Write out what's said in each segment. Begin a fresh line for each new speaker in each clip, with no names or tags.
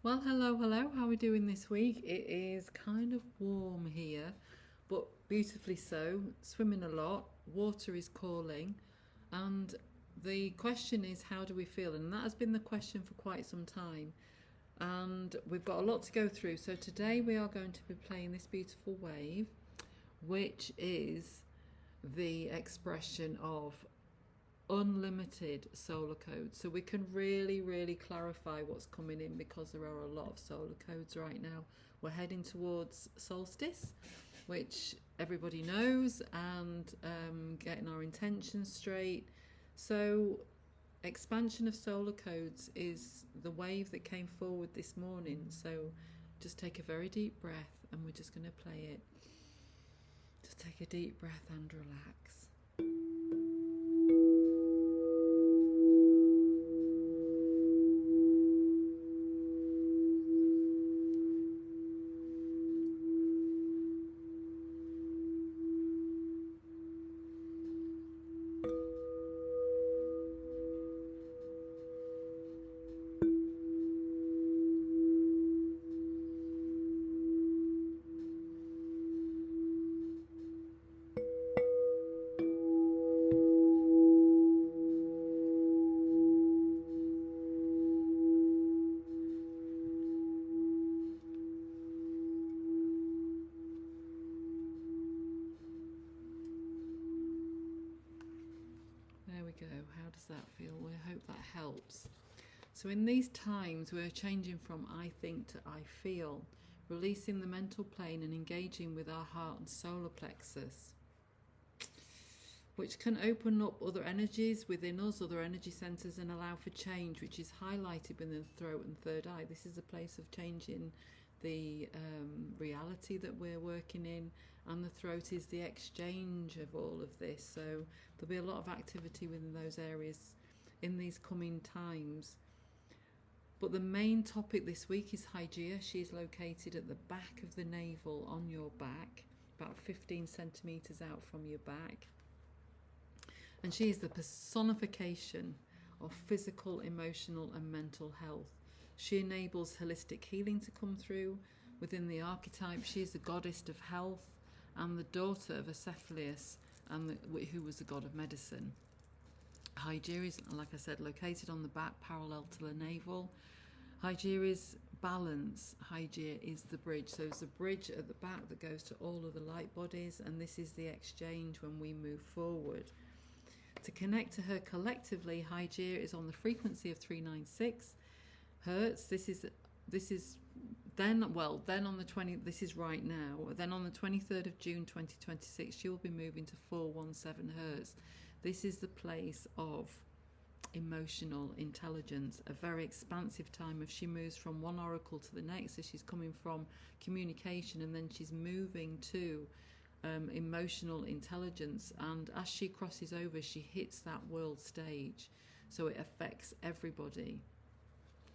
Well, hello, hello. How are we doing this week? It is kind of warm here, but beautifully so. Swimming a lot. Water is calling. And the question is, how do we feel? And that has been the question for quite some time. And we've got a lot to go through. So today we are going to be playing this beautiful wave, which is the expression of unlimited solar codes. So we can really clarify what's coming in because there are a lot of solar codes right now. We're heading towards solstice, which everybody knows, and getting our intentions straight. So, expansion of solar codes is the wave that came forward this morning. So, just take a very deep breath and we're just going to play it. Just take a deep breath and relax. There we go. How does that feel? We hope that helps. So, in these times, we're changing from I think to I feel, releasing the mental plane and engaging with our heart and solar plexus, which can open up other energies within us, other energy centers, and allow for change, which is highlighted within the throat and third eye. This is a place of changing the reality that we're working in, and the throat is the exchange of all of this. So there'll be a lot of activity within those areas in these coming times. But the main topic this week is Hygeia. She's located at the back of the navel on your back, about 15 centimeters out from your back. And she is the personification of physical, emotional, and mental health. She enables holistic healing to come through within the archetype. She is the goddess of health and the daughter of Acephalus, who was the god of medicine. Hygeia is, like I said, located on the back, parallel to the navel. Hygeia is balance. Hygeia is the bridge. So it's the bridge at the back that goes to all of the light bodies, and this is the exchange when we move forward. To connect to her collectively, Hygeia is on the frequency of 396 hertz. This is then on the 20. This is right now. Then on the 23rd of June 2026, she will be moving to 417 hertz. This is the place of emotional intelligence, a very expansive time. If she moves from one oracle to the next, so she's coming from communication and then she's moving to emotional intelligence, and as she crosses over, she hits that world stage, so it affects everybody.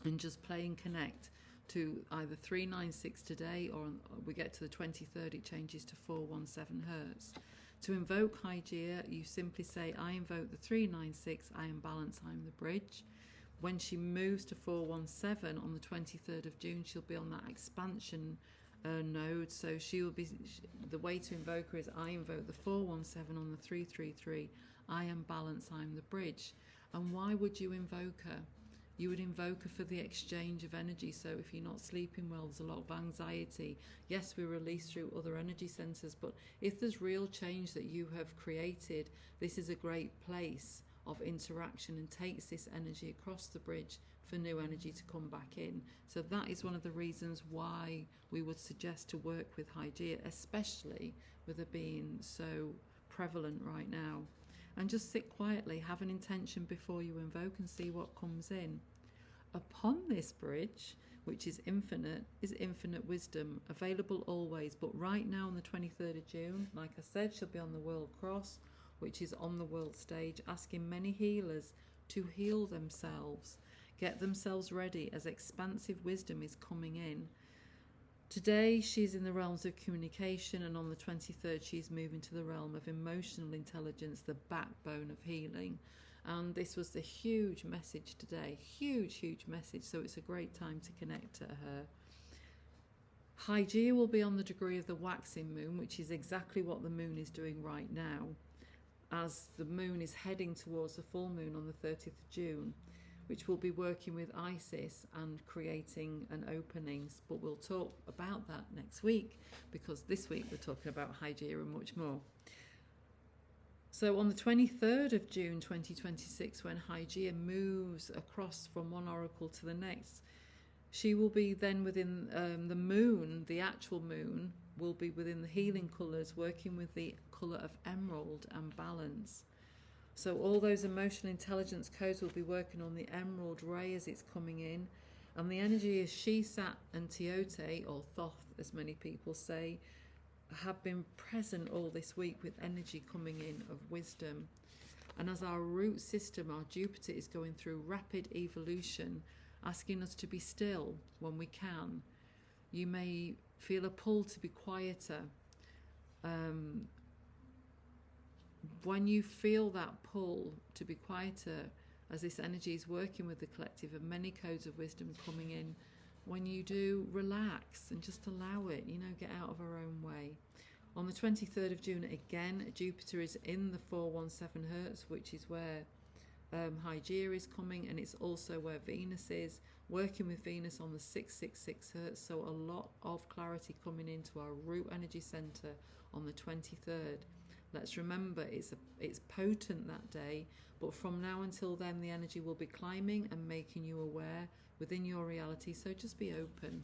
And just play and connect to either 396 today, or we get to the 23rd, it changes to 417 hertz. To invoke Hygeia, you simply say, I invoke the 396, I am balance, I am the bridge. When she moves to 417 on the 23rd of June, she'll be on that expansion node. So she will be, the way to invoke her is I invoke the 417 on the 333, I am balance, I am the bridge. And why would you invoke her? You would invoke her for the exchange of energy. So if you're not sleeping well, there's a lot of anxiety. Yes, we release through other energy centers, but if there's real change that you have created, this is a great place of interaction and takes this energy across the bridge for new energy to come back in. So that is one of the reasons why we would suggest to work with Hygeia, especially with it being so prevalent right now. And just sit quietly, have an intention before you invoke, and see what comes in. Upon this bridge, which is infinite wisdom, available always. But right now on the 23rd of June, like I said, she'll be on the World Cross, which is on the world stage, asking many healers to heal themselves, get themselves ready as expansive wisdom is coming in. Today she's in the realms of communication, and on the 23rd she's moving to the realm of emotional intelligence, the backbone of healing. And this was the huge message today, huge message. So it's a great time to connect to her. Hygeia will be on the degree of the waxing moon, which is exactly what the moon is doing right now, as the moon is heading towards the full moon on the 30th of June, which will be working with Isis and creating an openings. But we'll talk about that next week, because this week we're talking about Hygeia and much more. So on the 23rd of June 2026, when Hygeia moves across from one oracle to the next, she will be then within the moon, the actual moon, will be within the healing colours, working with the colour of emerald and balance. So all those emotional intelligence codes will be working on the emerald ray as it's coming in. And the energy is Shisat and Teote, or Thoth as many people say, have been present all this week with energy coming in of wisdom. And as our root system, our Jupiter, is going through rapid evolution, asking us to be still when we can. You may feel a pull to be quieter. When you feel that pull to be quieter, as this energy is working with the collective and many codes of wisdom coming in, when you do, relax and just allow it, get out of our own way. On the 23rd of June, again, Jupiter is in the 417 Hertz, which is where Hygeia is coming, and it's also where Venus is, working with Venus on the 666 Hertz. So a lot of clarity coming into our root energy center on the 23rd. Let's remember it's potent that day, but from now until then the energy will be climbing and making you aware within your reality, so just be open.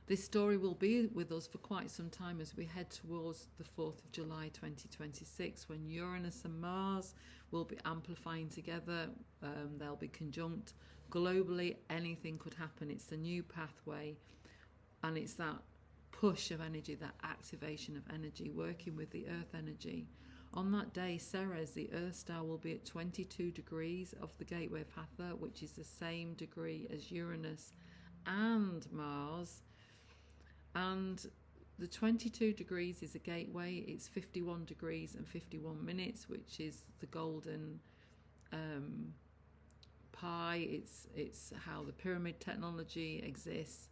This story will be with us for quite some time as we head towards the 4th of July 2026, when Uranus and Mars will be amplifying together. They'll be conjunct. Globally, anything could happen. It's the new pathway, and it's that push of energy, that activation of energy, working with the earth energy. On that day, Ceres, the earth star, will be at 22 degrees of the gateway of Hathor, which is the same degree as Uranus and Mars. And the 22 degrees is a gateway. It's 51 degrees and 51 minutes, which is the golden pi. It's how the pyramid technology exists.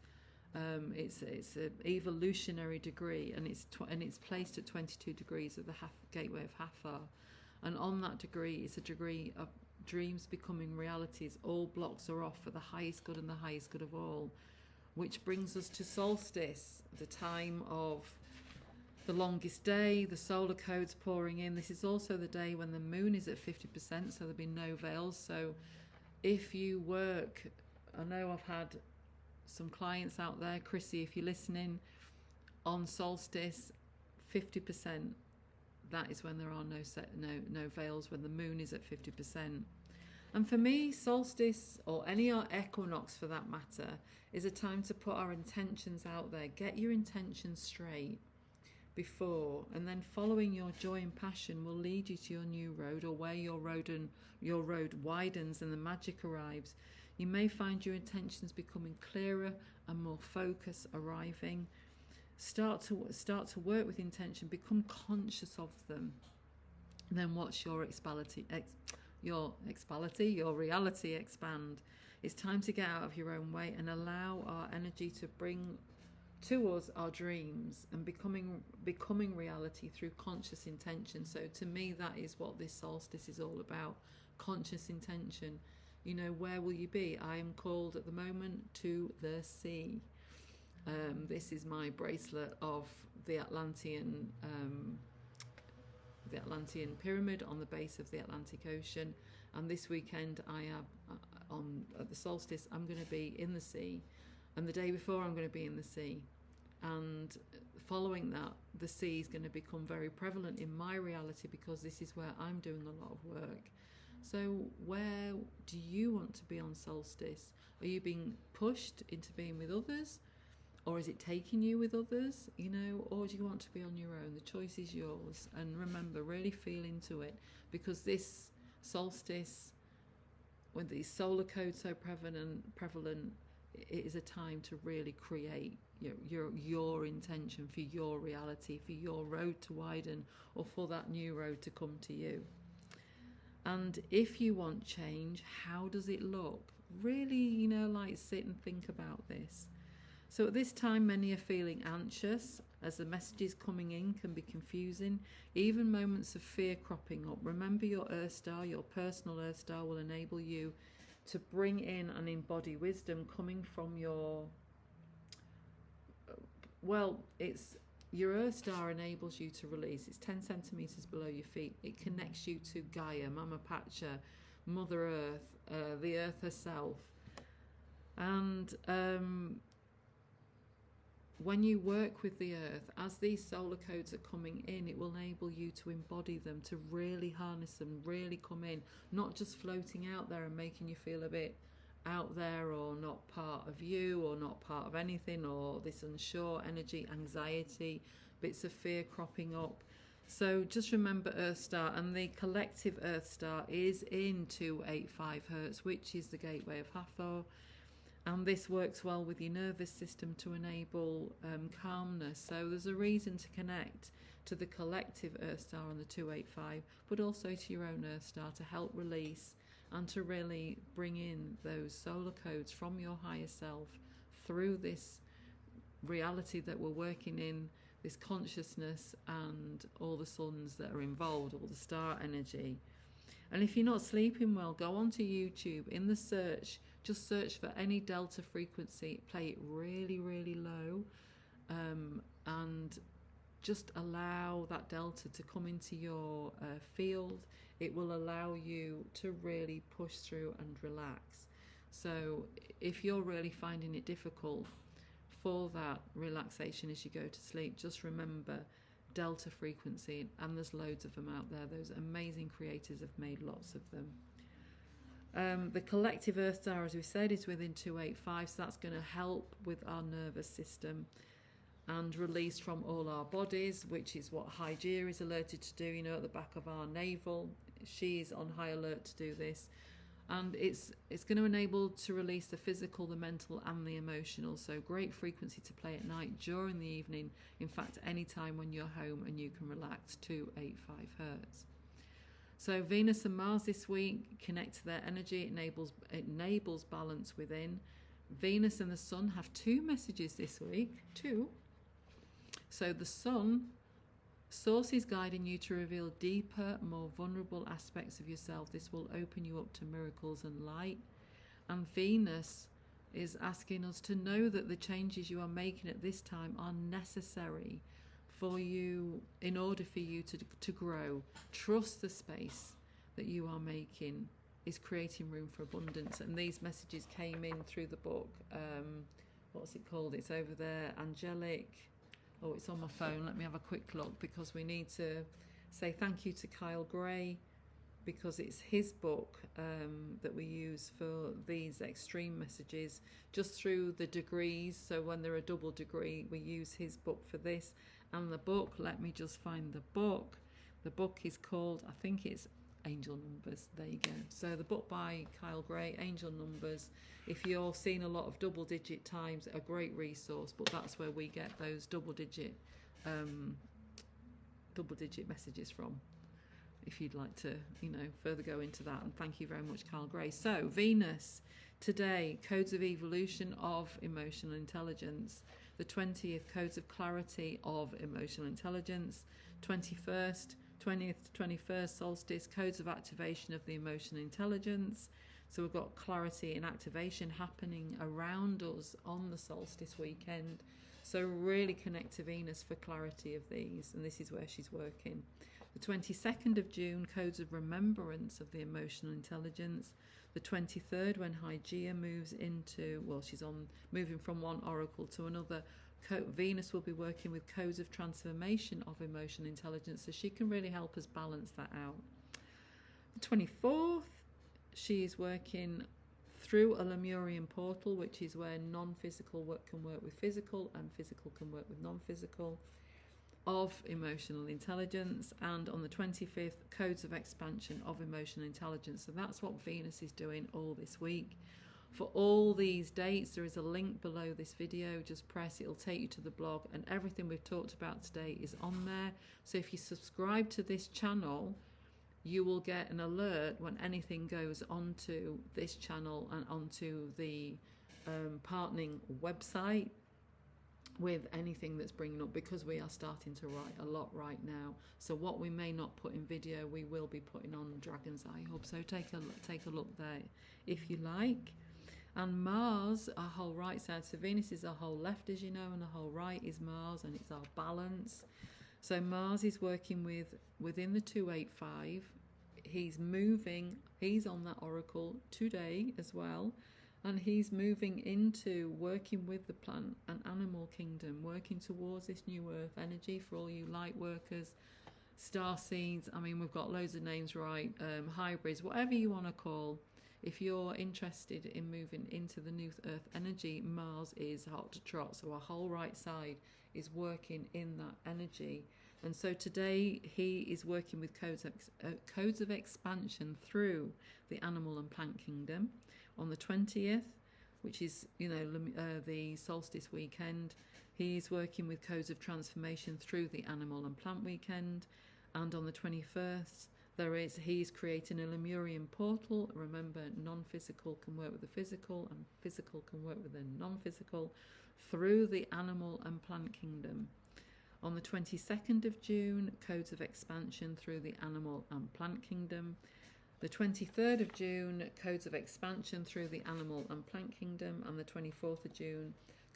It's an evolutionary degree, and it's placed at 22 degrees of the gateway of Hathor. And on that degree, it's a degree of dreams becoming realities. All blocks are off for the highest good and the highest good of all, which brings us to solstice, the time of the longest day, the solar codes pouring in. This is also the day when the moon is at 50%, so there'll be no veils. So if you work, I know I've had some clients out there, Chrissy, if you're listening, on solstice, 50%, that is when there are no veils, when the moon is at 50%. And for me, solstice, or any equinox for that matter, is a time to put our intentions out there. Get your intentions straight before, and then following your joy and passion will lead you to your new road, or where your road widens and the magic arrives. You may find your intentions becoming clearer and more focused, arriving. Start to work with intention, become conscious of them. And then watch your reality expand. It's time to get out of your own way and allow our energy to bring to us our dreams and becoming reality through conscious intention. So to me, that is what this solstice is all about. Conscious intention. Where will you be? I am called at the moment to the sea. This is my bracelet of the Atlantean pyramid on the base of the Atlantic Ocean. And this weekend, at the solstice, I'm going to be in the sea. And the day before, I'm going to be in the sea. And following that, the sea is going to become very prevalent in my reality, because this is where I'm doing a lot of work. So where do you want to be on solstice? Are you being pushed into being with others? Or is it taking you with others? Or do you want to be on your own? The choice is yours. And remember, really feel into it, because this solstice, when these solar codes so prevalent, it is a time to really create your intention for your reality, for your road to widen, or for that new road to come to you. And if you want change, how does it look? Really, you know, like sit and think about this. So at this time, many are feeling anxious as the messages coming in can be confusing, even moments of fear cropping up. Remember, your Earth Star, your personal Earth Star, will enable you to bring in and embody wisdom coming from your, well, it's your Earth Star enables you to release. It's 10 centimeters below your feet. It connects you to Gaia, Mama Pacha, Mother Earth, the Earth herself. And when you work with the Earth, as these solar codes are coming in, it will enable you to embody them, to really harness them, really come in, not just floating out there and making you feel a bit out there or not part of you or not part of anything, or this unsure energy, anxiety, bits of fear cropping up. So just remember Earth Star, and the collective Earth Star is in 285 Hertz, which is the gateway of Hathor. And this works well with your nervous system to enable calmness. So there's a reason to connect to the collective Earth Star on the 285, but also to your own Earth Star to help release and to really bring in those solar codes from your higher self through this reality that we're working in, this consciousness and all the suns that are involved, all the star energy. And if you're not sleeping well, go onto YouTube. In the search, just search for any delta frequency, play it really, really low, and just allow that delta to come into your field. It will allow you to really push through and relax. So if you're really finding it difficult for that relaxation as you go to sleep, just remember delta frequency, and there's loads of them out there. Those amazing creators have made lots of them. The collective Earth Star, as we said, is within 285, so that's going to help with our nervous system and release from all our bodies, which is what Hygeia is alerted to do, you know, at the back of our navel. She is on high alert to do this. And it's going to enable to release the physical, the mental and the emotional. So great frequency to play at night, during the evening, in fact any time when you're home and you can relax, 285 Hertz. So Venus and Mars this week connect to their energy. It enables balance within. Venus and the Sun have two messages this week. Two. So the Sun, Source is guiding you to reveal deeper, more vulnerable aspects of yourself. This will open you up to miracles and light. And Venus is asking us to know that the changes you are making at this time are necessary for you, in order for you to grow. Trust the space that you are making is creating room for abundance. And these messages came in through the book. What's it called? It's over there. Angelic. Oh, it's on my phone. Let me have a quick look, because we need to say thank you to Kyle Gray, because it's his book that we use for these extreme messages, just through the degrees. So when they're a double degree, we use his book for this. And the book, let me just find the book. The book is called, I think it's Angel Numbers. There you go. So the book by Kyle Gray, Angel Numbers. If you're seeing a lot of double digit times, a great resource, but that's where we get those double digit messages from, if you'd like to, you know, further go into that. And thank you very much, Kyle Gray. So Venus today, codes of evolution of emotional intelligence. The 20th, codes of clarity of emotional intelligence. 20th to 21st solstice, codes of activation of the emotional intelligence. So we've got clarity and activation happening around us on the solstice weekend. So really connect to Venus for clarity of these, and this is where she's working. The 22nd of June, codes of remembrance of the emotional intelligence. The 23rd, when Hygeia moves into, well, she's moving from one oracle to another. Venus will be working with codes of transformation of emotional intelligence, so she can really help us balance that out. The 24th, she is working through a Lemurian portal, which is where non-physical work can work with physical and physical can work with non-physical, of emotional intelligence. And on the 25th, codes of expansion of emotional intelligence. So that's what Venus is doing all this week. For all these dates, there is a link below this video. Just press, it'll take you to the blog, and everything we've talked about today is on there. So if you subscribe to this channel, you will get an alert when anything goes onto this channel and onto the partnering website with anything that's bringing up, because we are starting to write a lot right now. So what we may not put in video, we will be putting on Dragon's Eye Hub. So take a look there if you like. And Mars, our whole right side. So Venus is our whole left, as you know, and the whole right is Mars, and it's our balance. So Mars is working within the 285. He's moving. He's on that oracle today as well. And he's moving into working with the plant and animal kingdom, working towards this new earth energy for all you light workers, star seeds. I mean, we've got loads of names, right? Hybrids, whatever you want to call. If you're interested in moving into the new earth energy, Mars is hot to trot. So our whole right side is working in that energy. And so today he is working with codes of expansion through the animal and plant kingdom. On the 20th, which is, you know, the solstice weekend, he's working with codes of transformation through the animal and plant weekend. And on the 21st, he's creating a Lemurian portal. Remember, non-physical can work with the physical, and physical can work with the non-physical through the animal and plant kingdom. On the 22nd of June, codes of expansion through the animal and plant kingdom. The 23rd of June, codes of expansion through the animal and plant kingdom. And the 24th of June,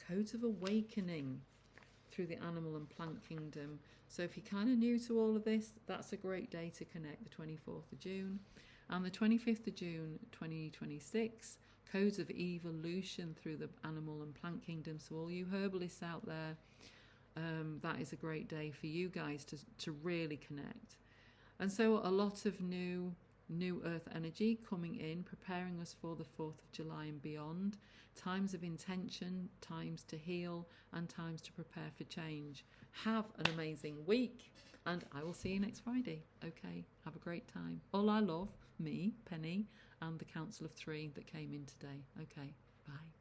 codes of awakening through the animal and plant kingdom. So if you're kind of new to all of this, that's a great day to connect, the 24th of June. And the 25th of June, 2026, codes of evolution through the animal and plant kingdom. So all you herbalists out there, that is a great day for you guys to really connect. And so a lot of new earth energy coming in, preparing us for the 4th of July and beyond. Times of intention, times to heal, and times to prepare for change. Have an amazing week, and I will see you next Friday. Okay, have a great time. All I love, me, Penny, and the Council of Three that came in today. Okay, bye.